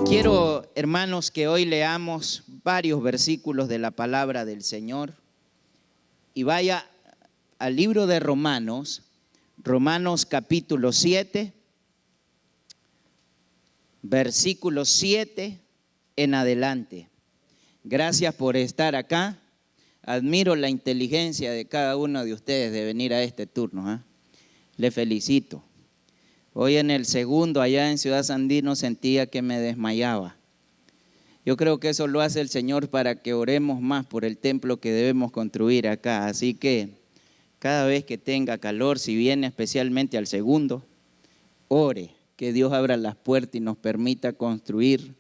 Quiero, hermanos, que hoy leamos varios versículos de la palabra del Señor y vaya al libro de Romanos, Romanos capítulo 7, versículo 7 en adelante. Gracias por estar acá. Admiro la inteligencia de cada uno de ustedes de venir a este turno, ¿eh? Le felicito. Hoy en el segundo allá en Ciudad Sandino sentía que me desmayaba. Yo creo que eso lo hace el Señor para que oremos más por el templo que debemos construir acá. Así que cada vez que tenga calor, si viene especialmente al segundo, ore que Dios abra las puertas y nos permita construir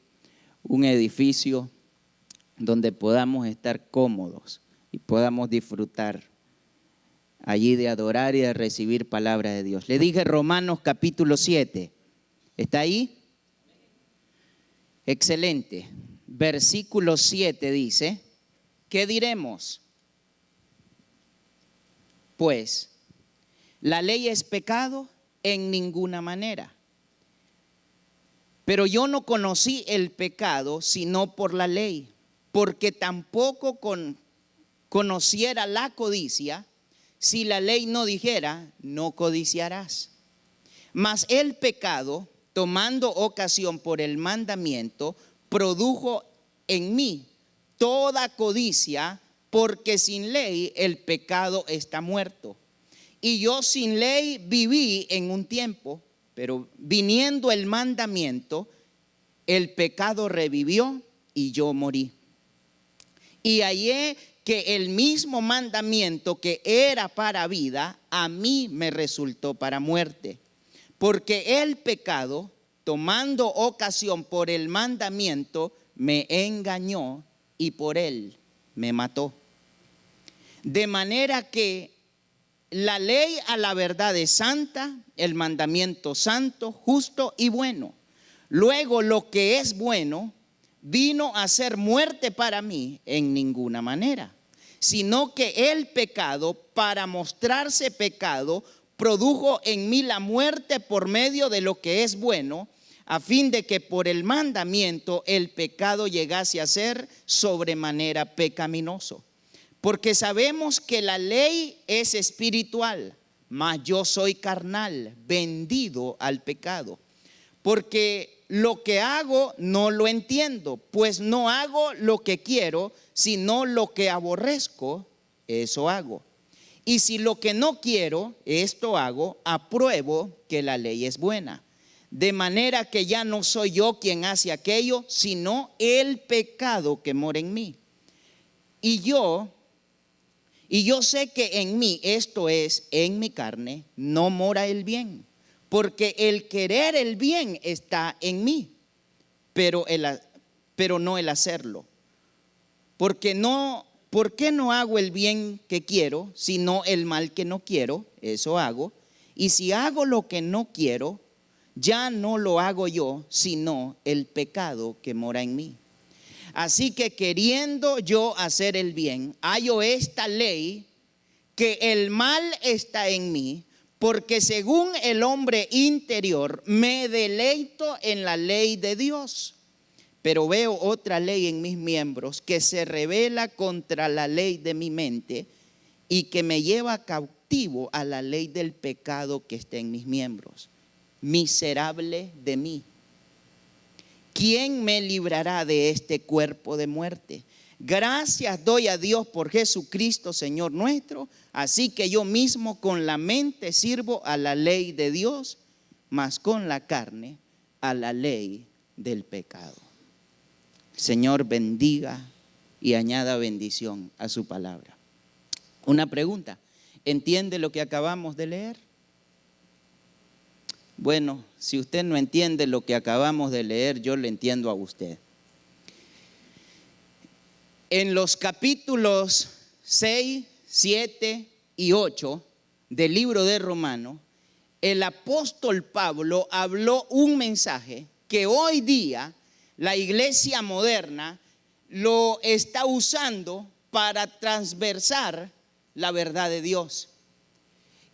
un edificio donde podamos estar cómodos y podamos disfrutar allí de adorar y de recibir palabra de Dios. Le dije Romanos capítulo 7. ¿Está ahí? Excelente. Versículo 7 dice, ¿qué diremos? Pues, ¿la ley es pecado? En ninguna manera. Pero yo no conocí el pecado sino por la ley, porque tampoco conociera la codicia si la ley no dijera, no codiciarás. Mas el pecado, tomando ocasión por el mandamiento, produjo en mí toda codicia, porque sin ley el pecado está muerto. Y yo sin ley viví en un tiempo, pero viniendo el mandamiento, el pecado revivió y yo morí. Y hallé que el mismo mandamiento que era para vida, a mí me resultó para muerte. Porque el pecado, tomando ocasión por el mandamiento, me engañó y por él me mató. De manera que la ley a la verdad es santa, el mandamiento santo, justo y bueno. Luego lo que es bueno vino a ser muerte para mí en ninguna manera, sino que el pecado, para mostrarse pecado, produjo en mí la muerte por medio de lo que es bueno, a fin de que por el mandamiento el pecado llegase a ser sobremanera pecaminoso. Porque sabemos que la ley es espiritual, mas yo soy carnal, vendido al pecado. Porque lo que hago no lo entiendo, pues no hago lo que quiero, sino lo que aborrezco, eso hago. Y si lo que no quiero, esto hago, apruebo que la ley es buena. De manera que ya no soy yo quien hace aquello, sino el pecado que mora en mí. Y yo sé que en mí, esto es, en mi carne, no mora el bien. Porque el querer el bien está en mí, pero no el hacerlo. ¿Por qué no hago el bien que quiero, sino el mal que no quiero? Eso hago. Y si hago lo que no quiero, ya no lo hago yo, sino el pecado que mora en mí. Así que queriendo yo hacer el bien, hallo esta ley, que el mal está en mí. Porque según el hombre interior me deleito en la ley de Dios, pero veo otra ley en mis miembros que se rebela contra la ley de mi mente y que me lleva cautivo a la ley del pecado que está en mis miembros. Miserable de mí, ¿quién me librará de este cuerpo de muerte? Gracias doy a Dios por Jesucristo, Señor nuestro. Así que yo mismo con la mente sirvo a la ley de Dios, mas con la carne a la ley del pecado. Señor, bendiga y añada bendición a su palabra. Una pregunta, ¿entiende lo que acabamos de leer? Bueno, si usted no entiende lo que acabamos de leer, yo le entiendo a usted. En los capítulos 6, 7 y 8 del libro de Romanos, el apóstol Pablo habló un mensaje que hoy día la iglesia moderna lo está usando para transversar la verdad de Dios.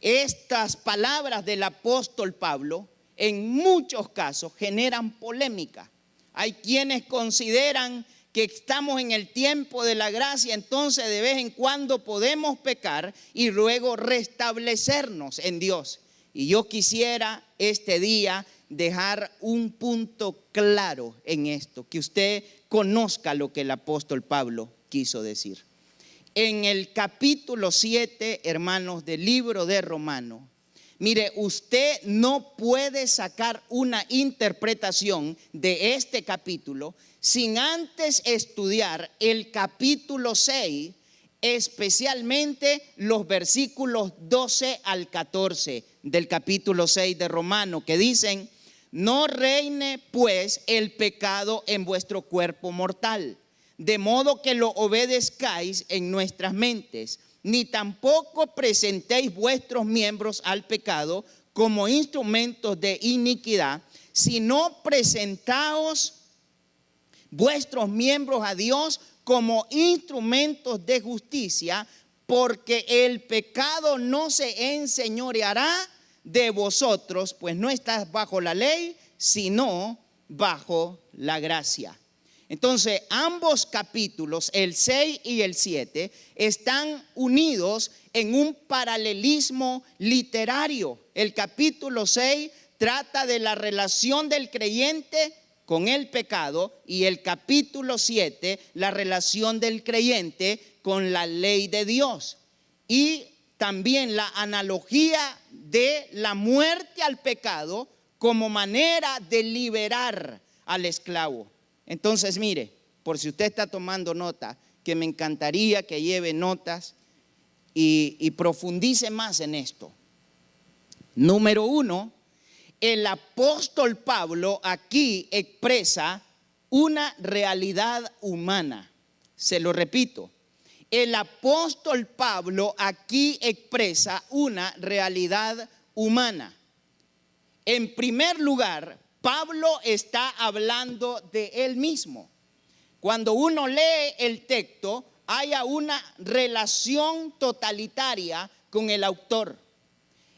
estas palabras del apóstol Pablo en muchos casos generan polémica. Hay quienes consideran que estamos en el tiempo de la gracia, entonces de vez en cuando podemos pecar y luego restablecernos en Dios. Y yo quisiera este día dejar un punto claro en esto, que usted conozca lo que el apóstol Pablo quiso decir. En el capítulo 7, hermanos, del libro de Romanos, mire, usted no puede sacar una interpretación de este capítulo sin antes estudiar el capítulo 6, especialmente los versículos 12 al 14 del capítulo 6 de Romanos, que dicen: no reine pues el pecado en vuestro cuerpo mortal, de modo que lo obedezcáis en nuestras mentes, ni tampoco presentéis vuestros miembros al pecado como instrumentos de iniquidad, sino presentaos vuestros miembros a Dios como instrumentos de justicia, porque el pecado no se enseñoreará de vosotros, pues no estás bajo la ley, sino bajo la gracia. Entonces, ambos capítulos, el 6 y el 7, están unidos en un paralelismo literario. El capítulo 6 trata de la relación del creyente con el pecado, y el capítulo 7, la relación del creyente con la ley de Dios. Y también la analogía de la muerte al pecado como manera de liberar al esclavo. Entonces, mire, por si usted está tomando nota, que me encantaría que lleve notas y profundice más en esto. Número 1, el apóstol Pablo aquí expresa una realidad humana. Se lo repito, el apóstol Pablo aquí expresa una realidad humana. En primer lugar, Pablo está hablando de él mismo. Cuando uno lee el texto, hay una relación totalitaria con el autor.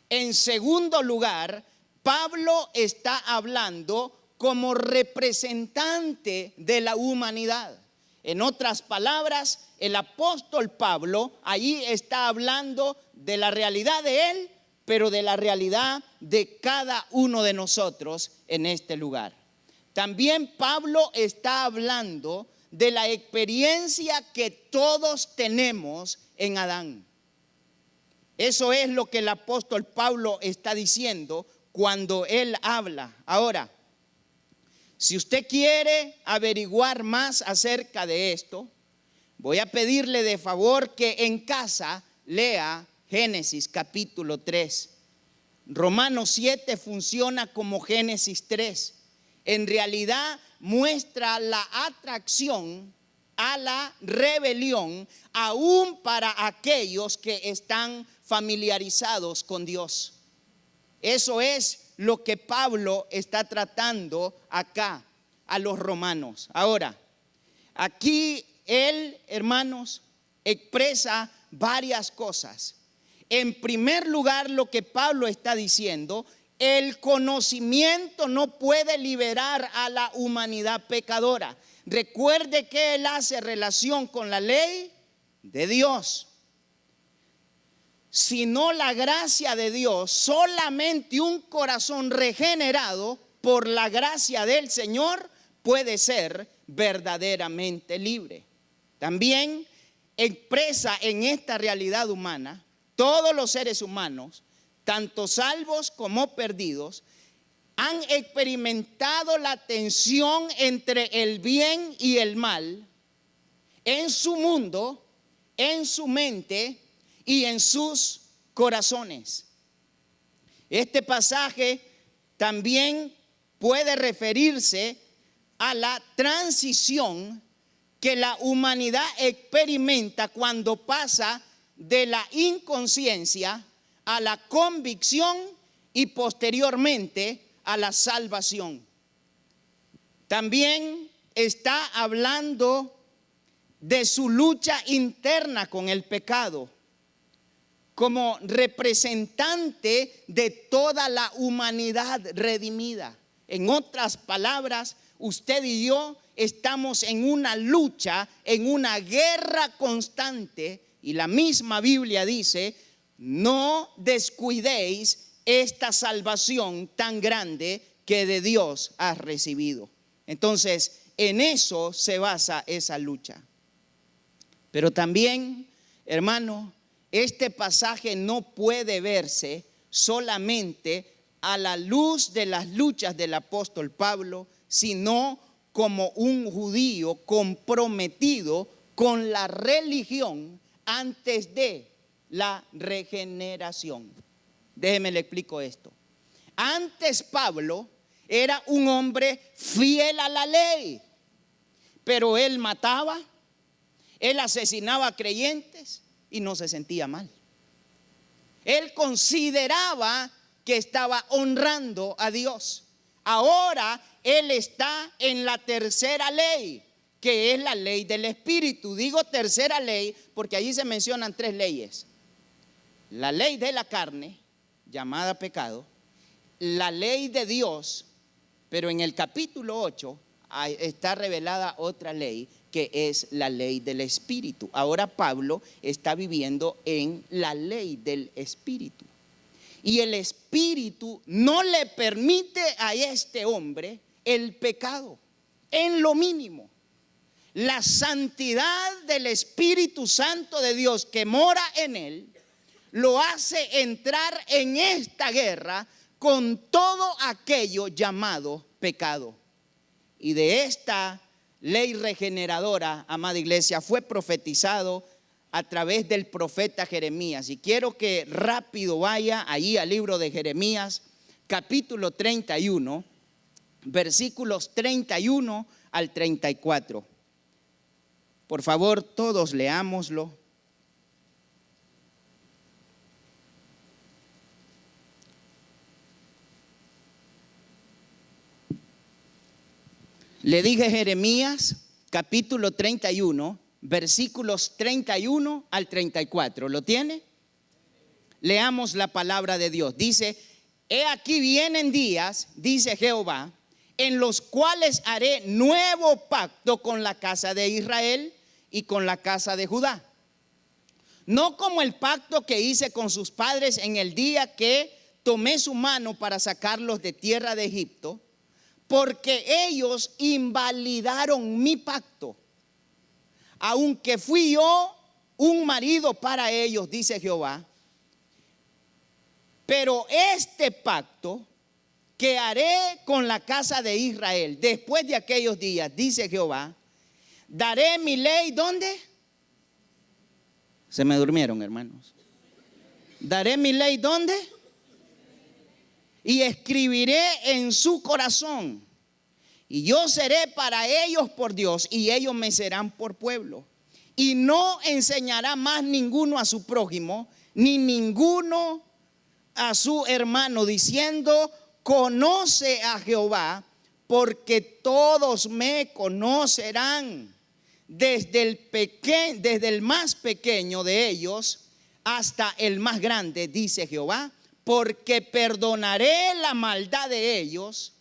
En segundo lugar, Pablo está hablando como representante de la humanidad. En otras palabras, el apóstol Pablo allí está hablando de la realidad de él, pero de la realidad de cada uno de nosotros en este lugar. También Pablo está hablando de la experiencia que todos tenemos en Adán. Eso es lo que el apóstol Pablo está diciendo cuando él habla. Ahora, si usted quiere averiguar más acerca de esto, voy a pedirle de favor que en casa lea Génesis capítulo 3. Romanos 7 funciona como Génesis 3. En realidad muestra la atracción a la rebelión, aún para aquellos que están familiarizados con Dios. Eso es lo que Pablo está tratando acá a los romanos. Ahora, aquí él, hermanos, expresa varias cosas. En primer lugar, lo que Pablo está diciendo: el conocimiento no puede liberar a la humanidad pecadora. Recuerde que él hace relación con la ley de Dios. Sino la gracia de Dios, solamente un corazón regenerado por la gracia del Señor puede ser verdaderamente libre. También expresa en esta realidad humana, todos los seres humanos, tanto salvos como perdidos, han experimentado la tensión entre el bien y el mal en su mundo, en su mente y en sus corazones. Este pasaje también puede referirse a la transición que la humanidad experimenta cuando pasa de la inconsciencia a la convicción y posteriormente a la salvación. También está hablando de su lucha interna con el pecado. como representante de toda la humanidad redimida. En otras palabras, usted y yo estamos en una lucha, en una guerra constante, y la misma Biblia dice: no descuidéis esta salvación tan grande que de Dios has recibido. Entonces, en eso se basa esa lucha. Pero también, hermano, este pasaje no puede verse solamente a la luz de las luchas del apóstol Pablo, sino como un judío comprometido con la religión antes de la regeneración. Déjeme le explico esto. Antes Pablo era un hombre fiel a la ley, pero él mataba, él asesinaba a creyentes y no se sentía mal. Él consideraba que estaba honrando a Dios. Ahora él está en la tercera ley, que es la ley del Espíritu. Digo tercera ley porque allí se mencionan tres leyes: la ley de la carne, llamada pecado; la ley de Dios, pero en el capítulo 8 está revelada otra ley, que es la ley del Espíritu. Ahora Pablo está viviendo en la ley del Espíritu. Y el Espíritu no le permite a este hombre el pecado, en lo mínimo. La santidad del Espíritu Santo de Dios que mora en él lo hace entrar en esta guerra con todo aquello llamado pecado. Y de esta ley regeneradora, amada iglesia, fue profetizado a través del profeta Jeremías. Y quiero que rápido vaya allí al libro de Jeremías, capítulo 31, versículos 31 al 34. Por favor, todos leámoslo. Le dije Jeremías, capítulo 31, versículos 31 al 34. ¿Lo tiene? Leamos la palabra de Dios. Dice: he aquí vienen días, dice Jehová, en los cuales haré nuevo pacto con la casa de Israel y con la casa de Judá. No como el pacto que hice con sus padres en el día que tomé su mano para sacarlos de tierra de Egipto, porque ellos invalidaron mi pacto, aunque fui yo un marido para ellos, dice Jehová. Pero este pacto que haré con la casa de Israel después de aquellos días, dice Jehová, daré mi ley, ¿dónde? Se me durmieron, hermanos. Daré mi ley, ¿dónde? Y escribiré en su corazón, y yo seré para ellos por Dios, y ellos me serán por pueblo. Y no enseñará más ninguno a su prójimo, ni ninguno a su hermano, diciendo: conoce a Jehová, porque todos me conocerán, desde el más pequeño de ellos hasta el más grande, dice Jehová, porque perdonaré la maldad de ellos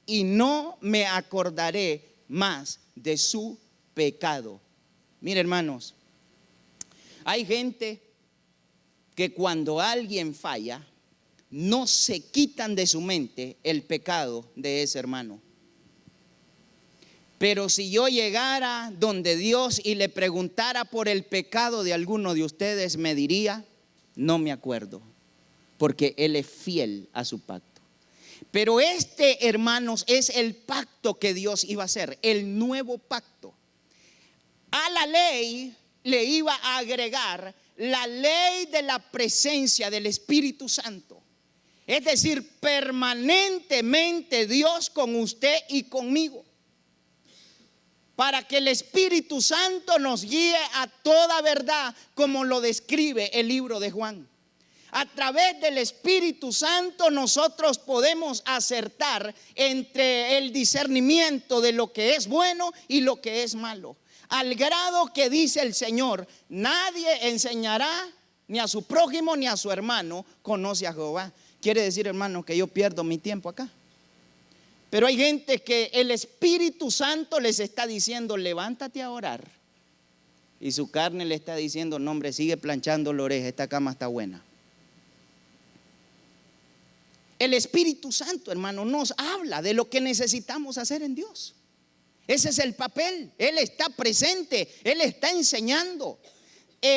y no me acordaré más de su pecado. Mire, hermanos, hay gente que cuando alguien falla, no se quitan de su mente el pecado de ese hermano. Pero si yo llegara donde Dios y le preguntara por el pecado de alguno de ustedes, me diría: no me acuerdo, porque Él es fiel a su pacto. Pero este, hermanos, es el pacto que Dios iba a hacer, el nuevo pacto. A la ley le iba a agregar la ley de la presencia del Espíritu Santo. Es decir, permanentemente Dios con usted y conmigo, para que el Espíritu Santo nos guíe a toda verdad, como lo describe el libro de Juan. A través del Espíritu Santo nosotros podemos acertar entre el discernimiento de lo que es bueno y lo que es malo, al grado que dice el Señor: nadie enseñará ni a su prójimo, ni a su hermano conoce a Jehová. Quiere decir, hermano, que yo pierdo mi tiempo acá. Pero hay gente que el Espíritu Santo les está diciendo, levántate a orar. Y su carne le está diciendo, no hombre, sigue planchando la oreja, esta cama está buena. El Espíritu Santo, hermano, nos habla de lo que necesitamos hacer en Dios. Ese es el papel. Él está presente, Él está enseñando.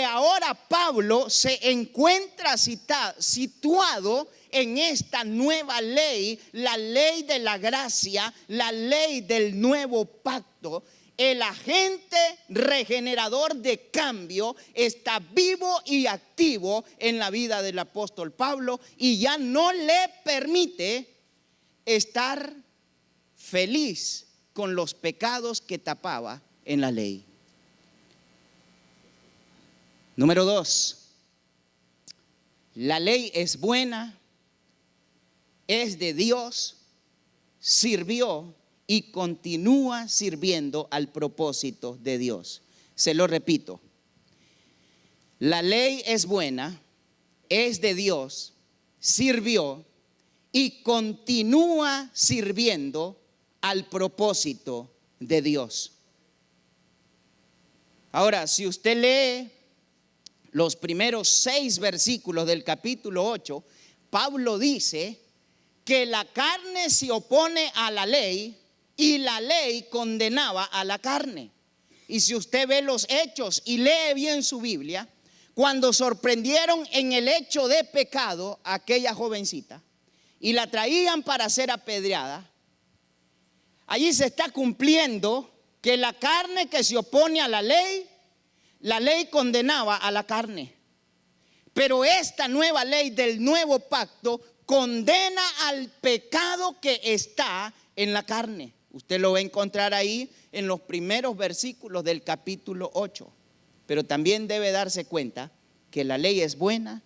Ahora Pablo se encuentra situado en esta nueva ley, la ley de la gracia, la ley del nuevo pacto. El agente regenerador de cambio está vivo y activo en la vida del apóstol Pablo y ya no le permite estar feliz con los pecados que tapaba en la ley. Número 2, la ley es buena, es de Dios, sirvió y continúa sirviendo al propósito de Dios. Se lo repito, la ley es buena, es de Dios, sirvió y continúa sirviendo al propósito de Dios. Ahora, si usted lee los primeros 6 versículos del capítulo 8, Pablo dice que la carne se opone a la ley y la ley condenaba a la carne. Y si usted ve los hechos y lee bien su Biblia, cuando sorprendieron en el hecho de pecado a aquella jovencita y la traían para ser apedreada, allí se está cumpliendo que la carne que se opone a la ley condenaba a la carne. Pero esta nueva ley del nuevo pacto condena al pecado que está en la carne. Usted lo va a encontrar ahí en los primeros versículos del capítulo 8. Pero también debe darse cuenta que la ley es buena,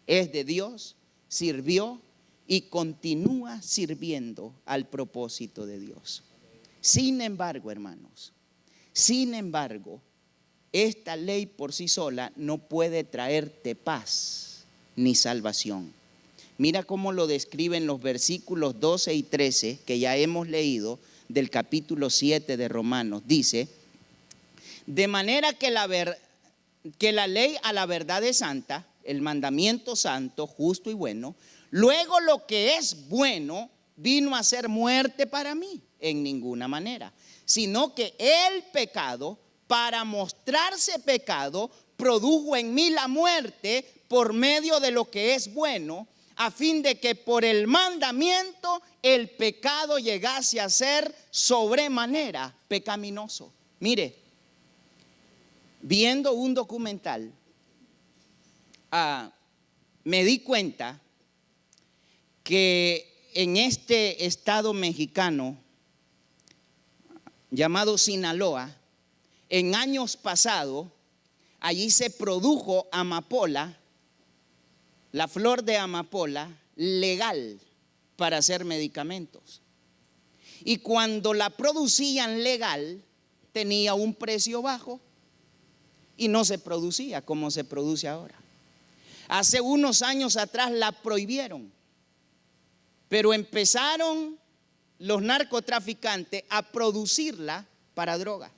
es de Dios, sirvió y continúa sirviendo al propósito de Dios. Sin embargo, hermanos, esta ley por sí sola no puede traerte paz ni salvación. Mira cómo lo describen los versículos 12 y 13 que ya hemos leído del capítulo 7 de Romanos. Dice, de manera que la ley a la verdad es santa, el mandamiento santo, justo y bueno, luego lo que es bueno vino a ser muerte para mí, en ninguna manera, sino que el pecado, para mostrarse pecado, produjo en mí la muerte por medio de lo que es bueno, a fin de que por el mandamiento el pecado llegase a ser sobremanera pecaminoso. Mire, viendo un documental, me di cuenta que en este estado mexicano llamado Sinaloa, en años pasados, allí se produjo amapola, la flor de amapola, legal para hacer medicamentos. Y cuando la producían legal, tenía un precio bajo y no se producía como se produce ahora. Hace unos años atrás la prohibieron, pero empezaron los narcotraficantes a producirla para droga.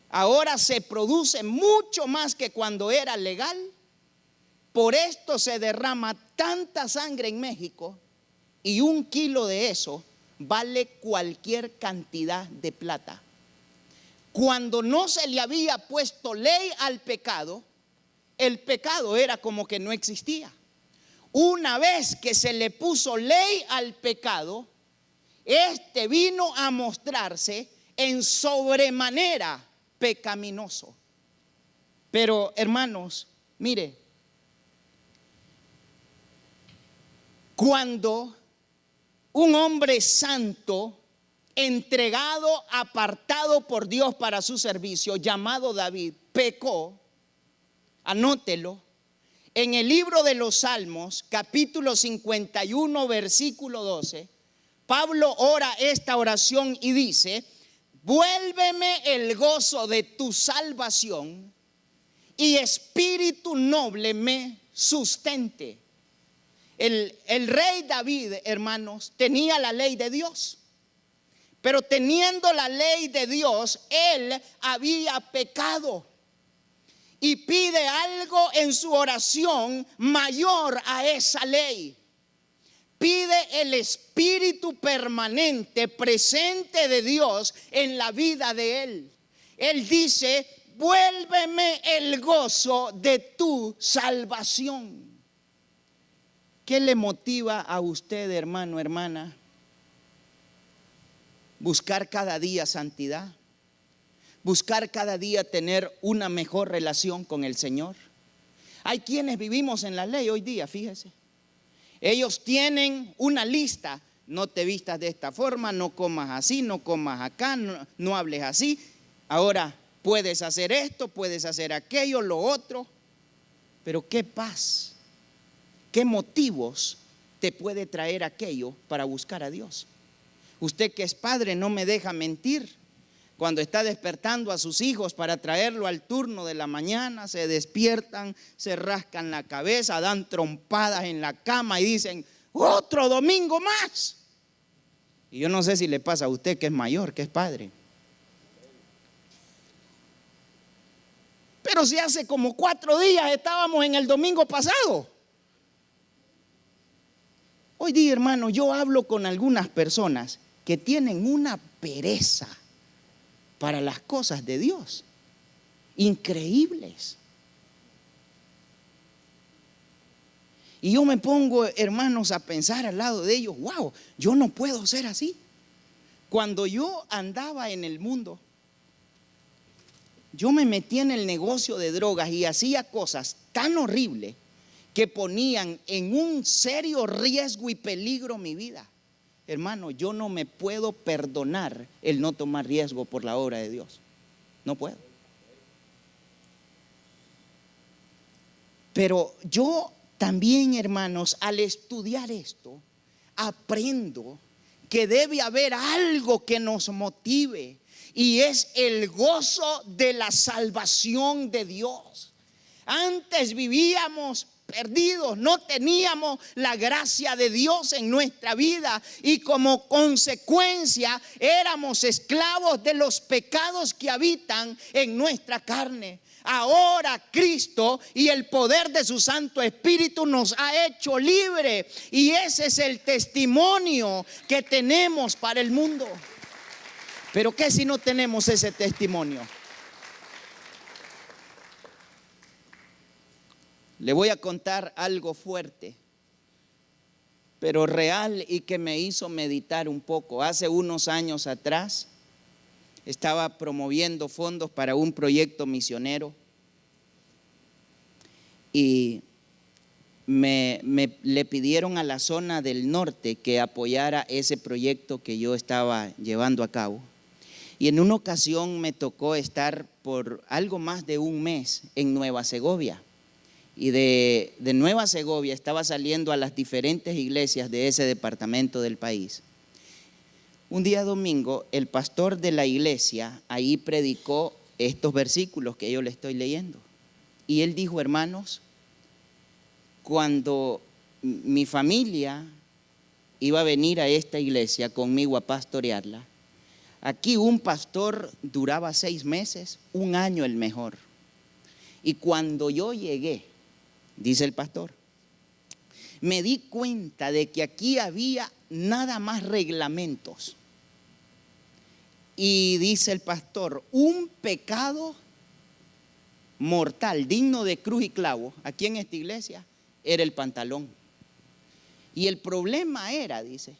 Ahora se produce mucho más que cuando era legal. Por esto se derrama tanta sangre en México y 1 kilo de eso vale cualquier cantidad de plata. Cuando no se le había puesto ley al pecado, el pecado era como que no existía. Una vez que se le puso ley al pecado, este vino a mostrarse en sobremanera pecaminoso. Pero hermanos, mire, cuando un hombre santo, entregado, apartado por Dios para su servicio, llamado David, pecó, anótelo, en el libro de los Salmos, capítulo 51, versículo 12, Pablo ora esta oración y dice: vuélveme el gozo de tu salvación y espíritu noble me sustente. El rey David, hermanos, tenía la ley de Dios. Pero teniendo la ley de Dios, él había pecado. Y pide algo en su oración mayor a esa ley. Pide el espíritu permanente, presente de Dios en la vida de él. Él dice: vuélveme el gozo de tu salvación. ¿Qué le motiva a usted, hermano, hermana? Buscar cada día santidad. Buscar cada día tener una mejor relación con el Señor. Hay quienes vivimos en la ley hoy día, fíjese. Ellos tienen una lista: no te vistas de esta forma, no comas así, no comas acá, no hables así. Ahora puedes hacer esto, puedes hacer aquello, lo otro. Pero ¿qué paz? ¿Qué motivos te puede traer aquello para buscar a Dios? Usted que es padre no me deja mentir. Cuando está despertando a sus hijos para traerlo al turno de la mañana, se despiertan, se rascan la cabeza, dan trompadas en la cama y dicen: otro domingo más. Y yo no sé si le pasa a usted, que es mayor, que es padre. Pero si hace como 4 días estábamos en el domingo pasado. Hoy día, hermano, yo hablo con algunas personas que tienen una pereza para las cosas de Dios, increíbles. Y yo me pongo, hermanos, a pensar al lado de ellos: wow, yo no puedo ser así. Cuando yo andaba en el mundo, yo me metí en el negocio de drogas y hacía cosas tan horribles que ponían en un serio riesgo y peligro mi vida. Hermano, yo no me puedo perdonar el no tomar riesgo por la obra de Dios. No puedo. Pero yo también, hermanos, al estudiar esto, aprendo que debe haber algo que nos motive, y es el gozo de la salvación de Dios. Antes vivíamos perdidos, no teníamos la gracia de Dios en nuestra vida, y como consecuencia éramos esclavos de los pecados que habitan en nuestra carne. Ahora Cristo y el poder de su Santo Espíritu nos ha hecho libre, y ese es el testimonio que tenemos para el mundo. Pero ¿qué si no tenemos ese testimonio? Le voy a contar algo fuerte, pero real, y que me hizo meditar un poco. Hace unos años atrás estaba promoviendo fondos para un proyecto misionero y le pidieron a la zona del norte que apoyara ese proyecto que yo estaba llevando a cabo. Y en una ocasión me tocó estar por algo más de un mes en Nueva Segovia. Y de Nueva Segovia estaba saliendo a las diferentes iglesias de ese departamento del país. Un día domingo, el pastor de la iglesia ahí predicó estos versículos que yo le estoy leyendo. Y él dijo: hermanos, cuando mi familia iba a venir a esta iglesia conmigo a pastorearla, aquí un pastor duraba 6 meses, 1 año el mejor. Y cuando yo llegué, dice el pastor, me di cuenta de que aquí había nada más reglamentos. Y dice el pastor: un pecado mortal, digno de cruz y clavo, aquí en esta iglesia, era el pantalón. Y el problema era, dice,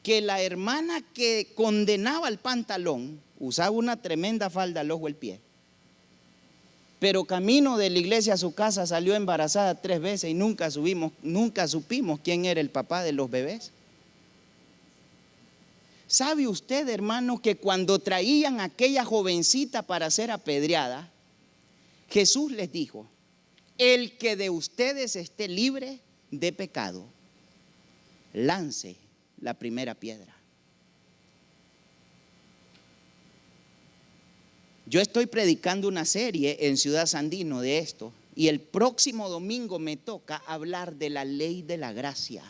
que la hermana que condenaba el pantalón usaba una tremenda falda al ojo del pie. Pero camino de la iglesia a su casa salió embarazada 3 veces y nunca supimos quién era el papá de los bebés. ¿Sabe usted, hermano, que cuando traían a aquella jovencita para ser apedreada, Jesús les dijo: el que de ustedes esté libre de pecado, lance la primera piedra? Yo estoy predicando una serie en Ciudad Sandino de esto, y el próximo domingo me toca hablar de la ley de la gracia.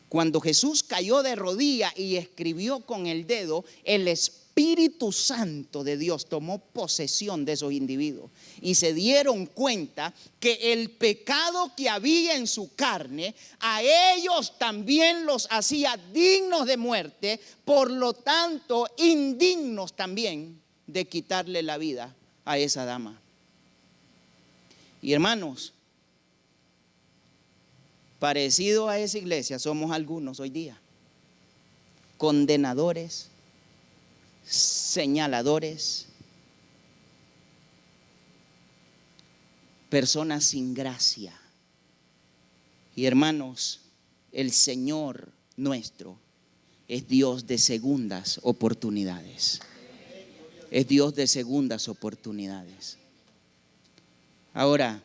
Cuando Jesús cayó de rodillas y escribió con el dedo, el Espíritu Santo de Dios tomó posesión de esos individuos y se dieron cuenta que el pecado que había en su carne, a ellos también los hacía dignos de muerte, por lo tanto indignos también de quitarle la vida a esa dama. Y hermanos, parecido a esa iglesia somos algunos hoy día, condenadores, señaladores, personas sin gracia. Y hermanos, el Señor nuestro es Dios de segundas oportunidades. Es Dios de segundas oportunidades. Ahora,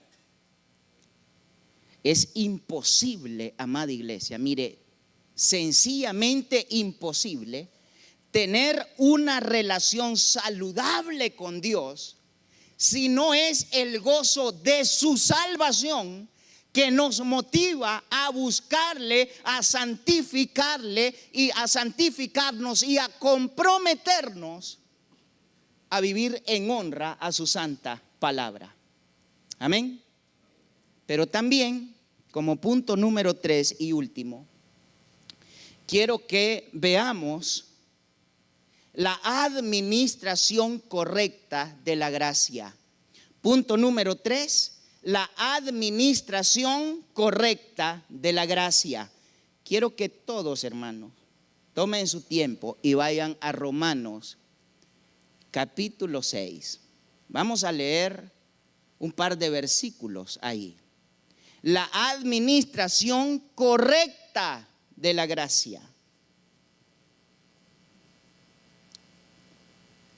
es imposible, amada iglesia, mire, sencillamente imposible tener una relación saludable con Dios si no es el gozo de su salvación que nos motiva a buscarle, a santificarle y a santificarnos y a comprometernos a vivir en honra a su santa palabra. Amén. Pero también, como punto número 3 y último, quiero que veamos la administración correcta de la gracia. Punto número 3, la administración correcta de la gracia. Quiero que todos, hermanos, tomen su tiempo y vayan a Romanos capítulo 6. Vamos a leer un par de versículos ahí. La administración correcta de la gracia.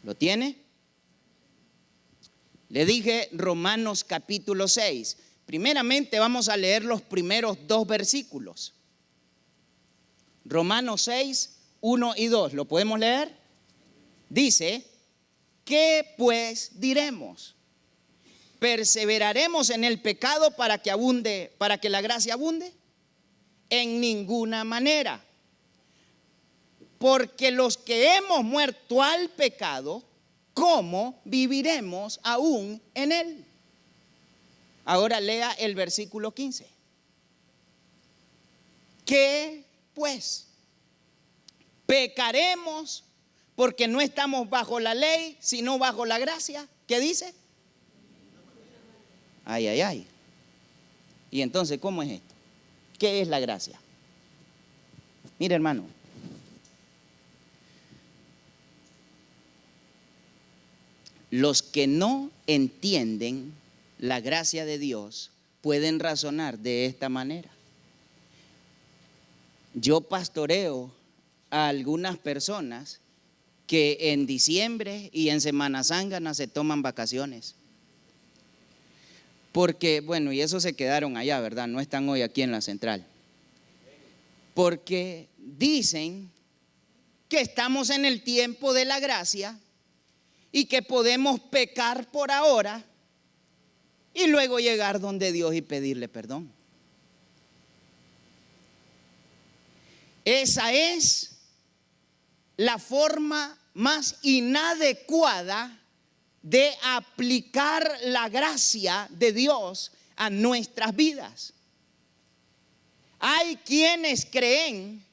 ¿Lo tiene? Le dije Romanos capítulo 6. Primeramente vamos a leer los primeros 2 versículos. Romanos 6, 1 y 2. ¿Lo podemos leer? Dice: ¿qué pues diremos? ¿Perseveraremos en el pecado para que la gracia abunde? En ninguna manera. Porque los que hemos muerto al pecado, ¿cómo viviremos aún en él? Ahora lea el versículo 15. ¿Qué pues? ¿Pecaremos porque no estamos bajo la ley, sino bajo la gracia? ¿Qué dice? Ay, ay, ay. Y entonces, ¿cómo es esto? ¿Qué es la gracia? Mire, hermano, los que no entienden la gracia de Dios pueden razonar de esta manera. Yo pastoreo a algunas personas que en diciembre y en Semana Santa se toman vacaciones. Porque, bueno, y eso se quedaron allá, ¿verdad? No están hoy aquí en la central. Porque dicen que estamos en el tiempo de la gracia y que podemos pecar por ahora y luego llegar donde Dios y pedirle perdón. Esa es la forma más inadecuada de aplicar la gracia de Dios a nuestras vidas. Hay quienes creen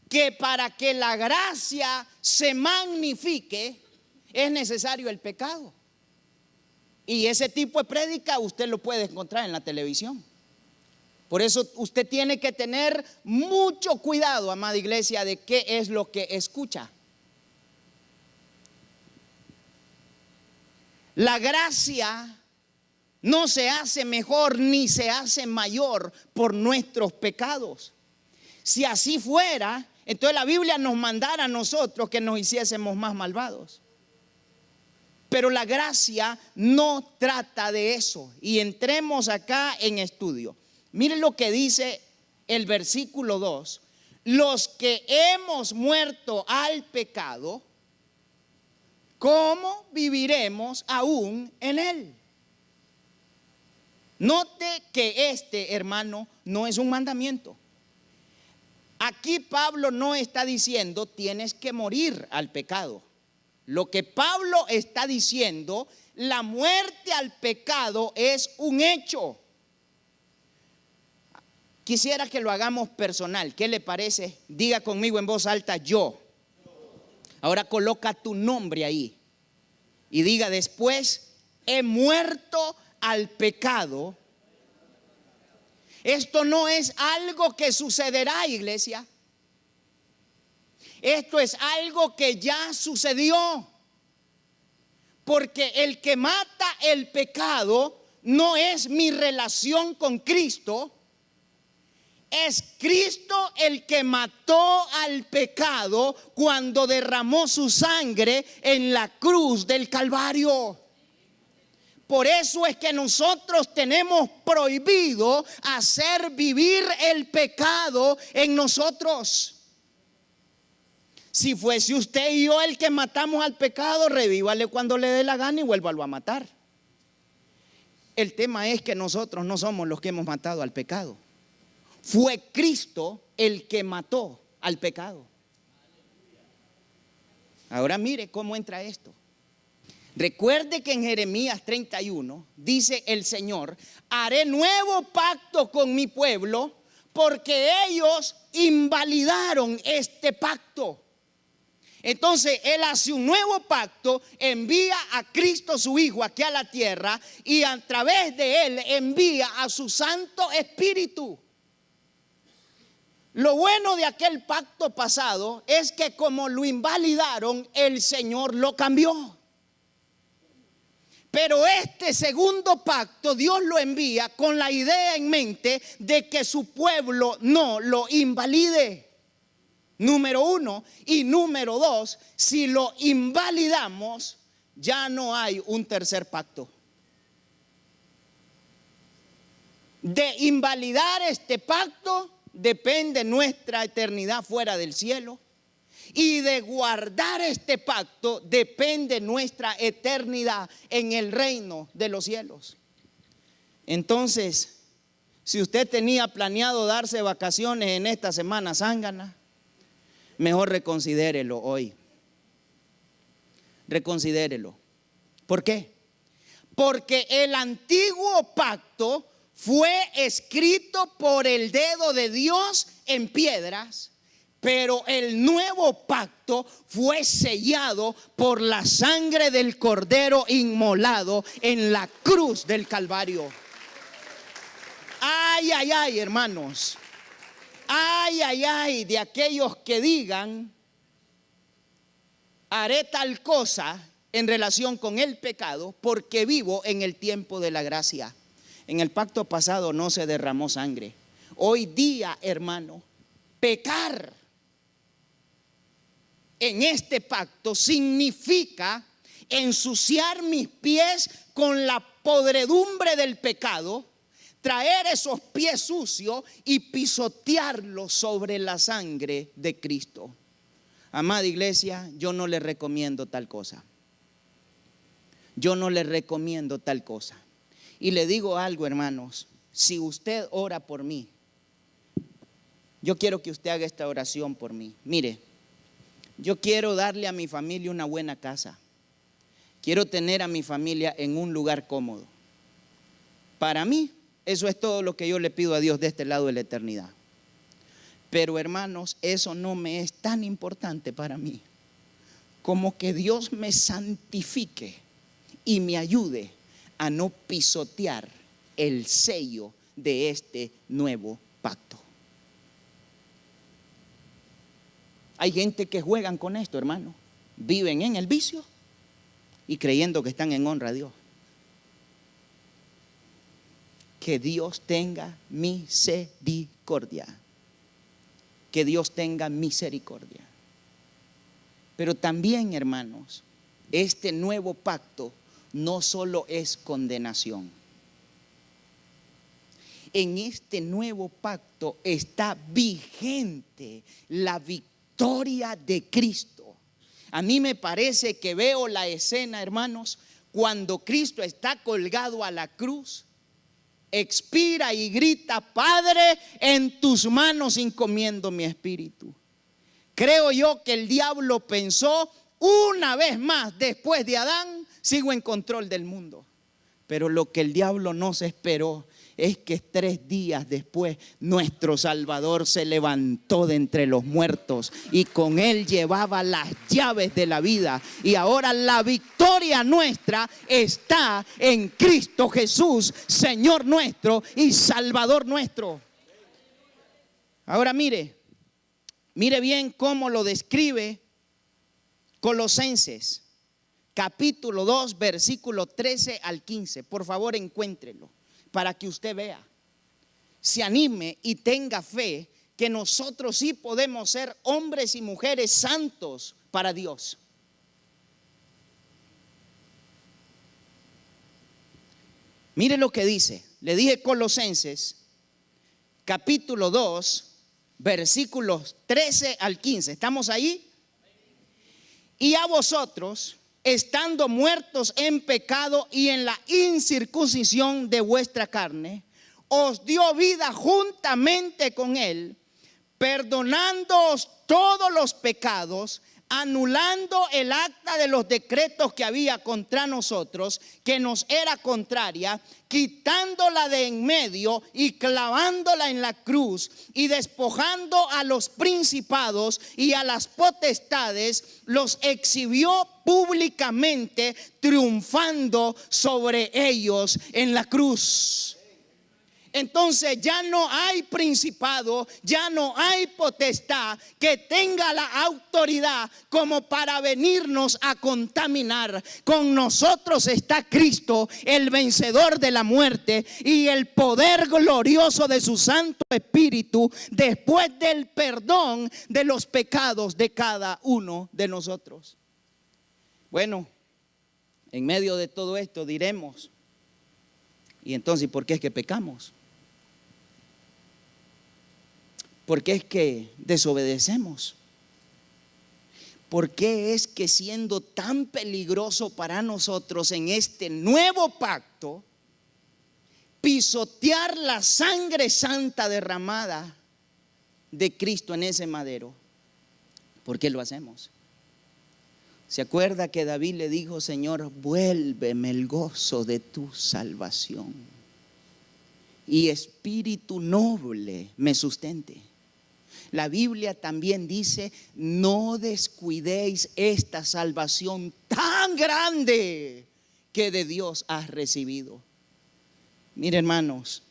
que para que la gracia se magnifique es necesario el pecado. Y ese tipo de prédica usted lo puede encontrar en la televisión. Por eso usted tiene que tener mucho cuidado, amada iglesia, de qué es lo que escucha. La gracia no se hace mejor ni se hace mayor por nuestros pecados. Si así fuera, entonces la Biblia nos mandara a nosotros que nos hiciésemos más malvados. Pero la gracia no trata de eso. Y entremos acá en estudio. Miren lo que dice el versículo 2. Los que hemos muerto al pecado, ¿cómo viviremos aún en él? Note que este, hermano, no es un mandamiento. Aquí Pablo no está diciendo tienes que morir al pecado. Lo que Pablo está diciendo, la muerte al pecado es un hecho. Quisiera que lo hagamos personal. ¿Qué le parece? Diga conmigo en voz alta, yo. Ahora coloca tu nombre ahí y diga después, he muerto al pecado. Esto no es algo que sucederá, iglesia. Esto es algo que ya sucedió. Porque el que mata el pecado no es mi relación con Cristo. Es Cristo el que mató al pecado cuando derramó su sangre en la cruz del Calvario. Por eso es que nosotros tenemos prohibido hacer vivir el pecado en nosotros. Si fuese usted y yo el que matamos al pecado, revívale cuando le dé la gana y vuélvalo a matar. El tema es que nosotros no somos los que hemos matado al pecado. Fue Cristo el que mató al pecado. Ahora mire cómo entra esto. Recuerde que en Jeremías 31 dice el Señor: haré nuevo pacto con mi pueblo porque ellos invalidaron este pacto. Entonces Él hace un nuevo pacto, envía a Cristo su Hijo aquí a la tierra y a través de Él envía a su Santo Espíritu. Lo bueno de aquel pacto pasado es que como lo invalidaron, el Señor lo cambió. Pero este segundo pacto Dios lo envía con la idea en mente de que su pueblo no lo invalide. Número uno. Y número dos, si lo invalidamos, ya no hay un tercer pacto. De invalidar este pacto depende nuestra eternidad fuera del cielo. Y de guardar este pacto depende nuestra eternidad en el reino de los cielos. Entonces, si usted tenía planeado darse vacaciones en esta semana zángana, mejor reconsidérelo hoy. Reconsidérelo. ¿Por qué? Porque el antiguo pacto fue escrito por el dedo de Dios en piedras, pero el nuevo pacto fue sellado por la sangre del Cordero inmolado en la cruz del Calvario. Ay, ay, ay, hermanos. Ay, ay, ay de aquellos que digan, haré tal cosa en relación con el pecado porque vivo en el tiempo de la gracia. En el pacto pasado no se derramó sangre. Hoy día, hermano, pecar en este pacto significa ensuciar mis pies con la podredumbre del pecado, traer esos pies sucios y pisotearlos sobre la sangre de Cristo. Amada iglesia, yo no le recomiendo tal cosa. Yo no le recomiendo tal cosa. Y le digo algo, hermanos, si usted ora por mí, yo quiero que usted haga esta oración por mí. Mire, yo quiero darle a mi familia una buena casa. Quiero tener a mi familia en un lugar cómodo. Para mí, eso es todo lo que yo le pido a Dios de este lado de la eternidad. Pero hermanos, eso no me es tan importante para mí como que Dios me santifique y me ayude a no pisotear el sello de este nuevo pacto. Hay gente que juegan con esto, hermano. Viven en el vicio y creyendo que están en honra a Dios. Que Dios tenga misericordia. Que Dios tenga misericordia. Pero también, hermanos, este nuevo pacto no solo es condenación. En este nuevo pacto está vigente la victoria de Cristo. A mí me parece que veo la escena, hermanos, cuando Cristo está colgado a la cruz, expira y grita: Padre, en tus manos encomiendo mi espíritu. Creo yo que el diablo pensó: una vez más, después de Adán, sigo en control del mundo. Pero lo que el diablo no se esperó es que 3 días después nuestro Salvador se levantó de entre los muertos y con él llevaba las llaves de la vida. Y ahora la victoria nuestra está en Cristo Jesús, Señor nuestro y Salvador nuestro. Ahora mire bien cómo lo describe Colosenses capítulo 2, versículo 13 al 15. Por favor, encuéntrelo para que usted vea, se anime y tenga fe que nosotros sí podemos ser hombres y mujeres santos para Dios. Mire lo que dice. Le dije Colosenses capítulo 2, versículos 13 al 15. ¿Estamos ahí? Y a vosotros, estando muertos en pecado y en la incircuncisión de vuestra carne, os dio vida juntamente con él, perdonándoos todos los pecados, anulando el acta de los decretos que había contra nosotros, que nos era contraria, quitándola de en medio y clavándola en la cruz, y despojando a los principados y a las potestades, los exhibió públicamente, triunfando sobre ellos en la cruz. Entonces ya no hay principado, ya no hay potestad que tenga la autoridad como para venirnos a contaminar. Con nosotros está Cristo, el vencedor de la muerte, y el poder glorioso de su Santo Espíritu, después del perdón de los pecados de cada uno de nosotros. Bueno, en medio de todo esto diremos: ¿y entonces por qué es que pecamos? ¿Por qué es que desobedecemos? ¿Por qué es que, siendo tan peligroso para nosotros en este nuevo pacto, pisotear la sangre santa derramada de Cristo en ese madero? ¿Por qué lo hacemos? ¿Se acuerda que David le dijo: Señor, vuélveme el gozo de tu salvación y espíritu noble me sustente? La Biblia también dice: no descuidéis esta salvación tan grande que de Dios has recibido. Mire, hermanos,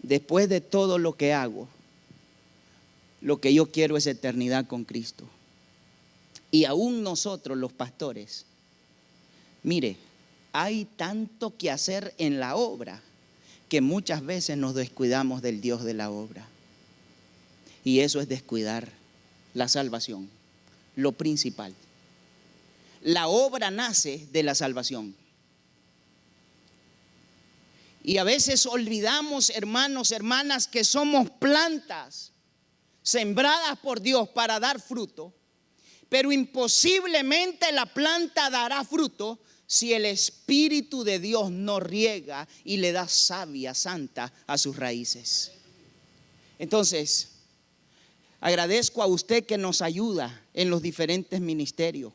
después de todo lo que hago, lo que yo quiero es eternidad con Cristo. Y aún nosotros los pastores, mire, hay tanto que hacer en la obra que muchas veces nos descuidamos del Dios de la obra. Y eso es descuidar la salvación, lo principal. La obra nace de la salvación. Y a veces olvidamos, hermanos, hermanas, que somos plantas sembradas por Dios para dar fruto, pero imposiblemente la planta dará fruto si el Espíritu de Dios no riega y le da savia santa a sus raíces. Entonces, agradezco a usted que nos ayuda en los diferentes ministerios.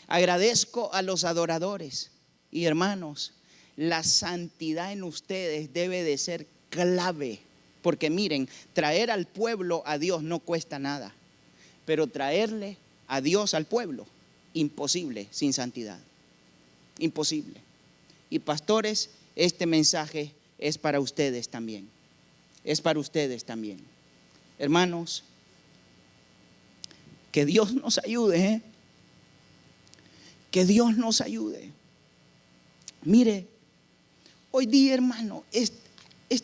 Agradezco a los adoradores. Y hermanos, la santidad en ustedes debe de ser clave. Porque miren, traer al pueblo a Dios no cuesta nada, pero traerle a Dios al pueblo, imposible sin santidad. Imposible. Y pastores, este mensaje es para ustedes también. Es para ustedes también. Hermanos, que Dios nos ayude, que Dios nos ayude. Mire, hoy día, hermano, es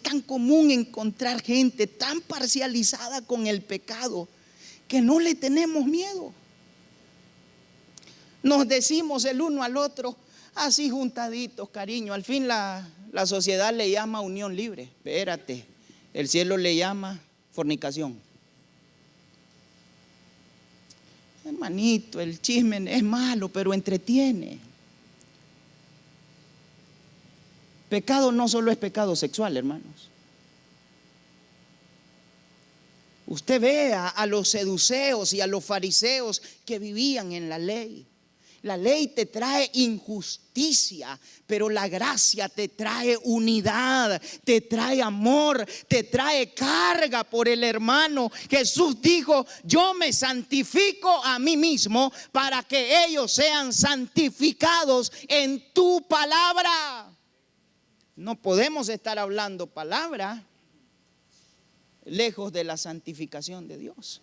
tan común encontrar gente tan parcializada con el pecado que no le tenemos miedo. Nos decimos el uno al otro así juntaditos, cariño. Al fin la sociedad le llama unión libre. Espérate, el cielo le llama fornicación. Hermanito, el chisme es malo, pero entretiene. Pecado no solo es pecado sexual, hermanos. Usted ve a los seduceos y a los fariseos que vivían en la ley. La ley te trae injusticia, pero la gracia te trae unidad, te trae amor, te trae carga por el hermano. Jesús dijo: yo me santifico a mí mismo para que ellos sean santificados en tu palabra. No podemos estar hablando palabra lejos de la santificación de Dios.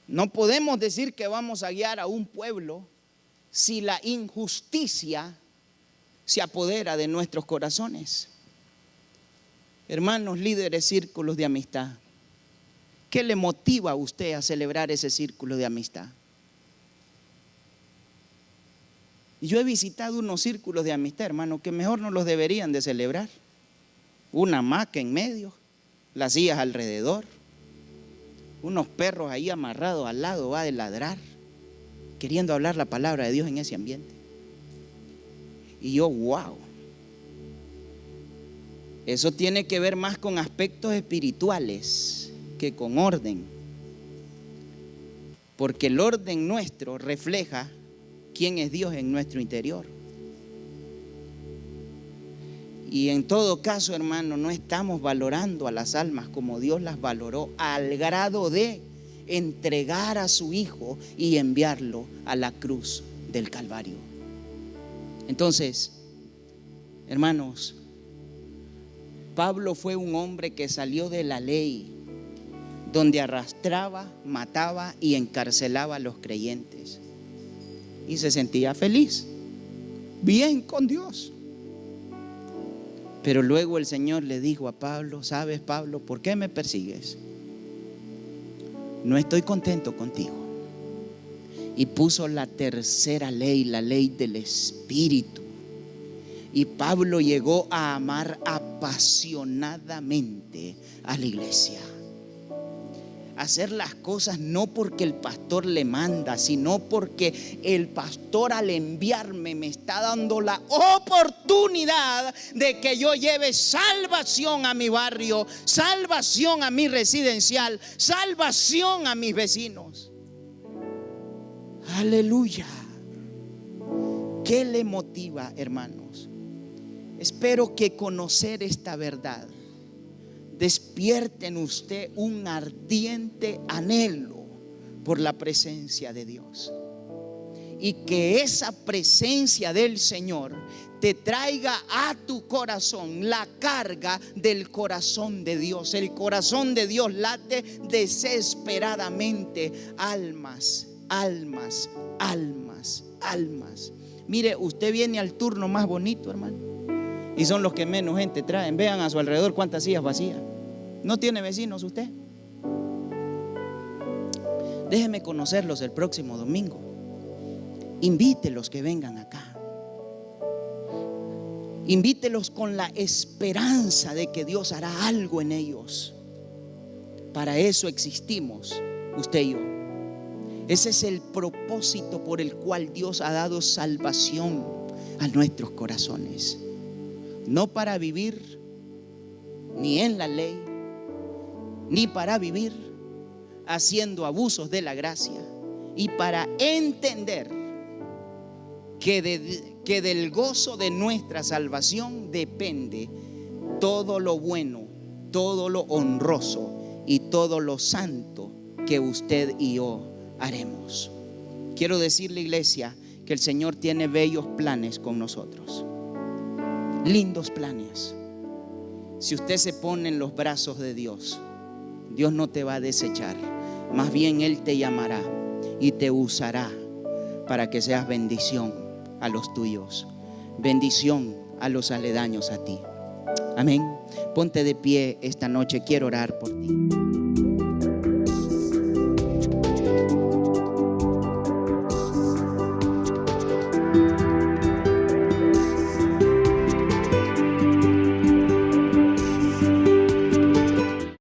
No podemos decir que vamos a guiar a un pueblo si la injusticia se apodera de nuestros corazones. Hermanos, líderes, círculos de amistad, ¿qué le motiva a usted a celebrar ese círculo de amistad? Yo he visitado unos círculos de amistad, hermano, que mejor no los deberían de celebrar. Una hamaca en medio, las sillas alrededor, unos perros ahí amarrados al lado, va de ladrar, queriendo hablar la palabra de Dios en ese ambiente. Y yo, wow, eso tiene que ver más con aspectos espirituales que con orden, porque el orden nuestro refleja quién es Dios en nuestro interior. Y en todo caso, hermano, no estamos valorando a las almas como Dios las valoró, al grado de entregar a su Hijo y enviarlo a la cruz del Calvario. Entonces, hermanos, Pablo fue un hombre que salió de la ley, donde arrastraba, mataba y encarcelaba a los creyentes, y se sentía feliz, bien con Dios. Pero luego el Señor le dijo a Pablo: ¿sabes, Pablo, por qué me persigues? No estoy contento contigo. Y puso la tercera ley, la ley del Espíritu. Y Pablo llegó a amar apasionadamente a la iglesia. Hacer las cosas no porque el pastor le manda, sino porque el pastor, al enviarme, me está dando la oportunidad de que yo lleve salvación a mi barrio, salvación a mi residencial, salvación a mis vecinos. Aleluya. ¿Qué le motiva, hermanos? Espero que conocer esta verdad despierte en usted un ardiente anhelo por la presencia de Dios, y que esa presencia del Señor te traiga a tu corazón la carga del corazón de Dios. El corazón de Dios late desesperadamente: almas, almas, almas, almas. Mire, usted viene al turno más bonito, hermano, y son los que menos gente traen. Vean a su alrededor cuántas sillas vacías. ¿No tiene vecinos usted? Déjeme conocerlos el próximo domingo. Invítelos que vengan acá. Invítelos con la esperanza de que Dios hará algo en ellos. Para eso existimos, usted y yo. Ese es el propósito por el cual Dios ha dado salvación a nuestros corazones. No para vivir ni en la ley, ni para vivir haciendo abusos de la gracia, y para entender que del gozo de nuestra salvación depende todo lo bueno, todo lo honroso y todo lo santo que usted y yo haremos. Quiero decirle, iglesia, que el Señor tiene bellos planes con nosotros, lindos planes. Si usted se pone en los brazos de Dios, Dios no te va a desechar. Más bien Él te llamará y te usará para que seas bendición a los tuyos, bendición a los aledaños a ti. Amén. Ponte de pie esta noche, quiero orar por ti.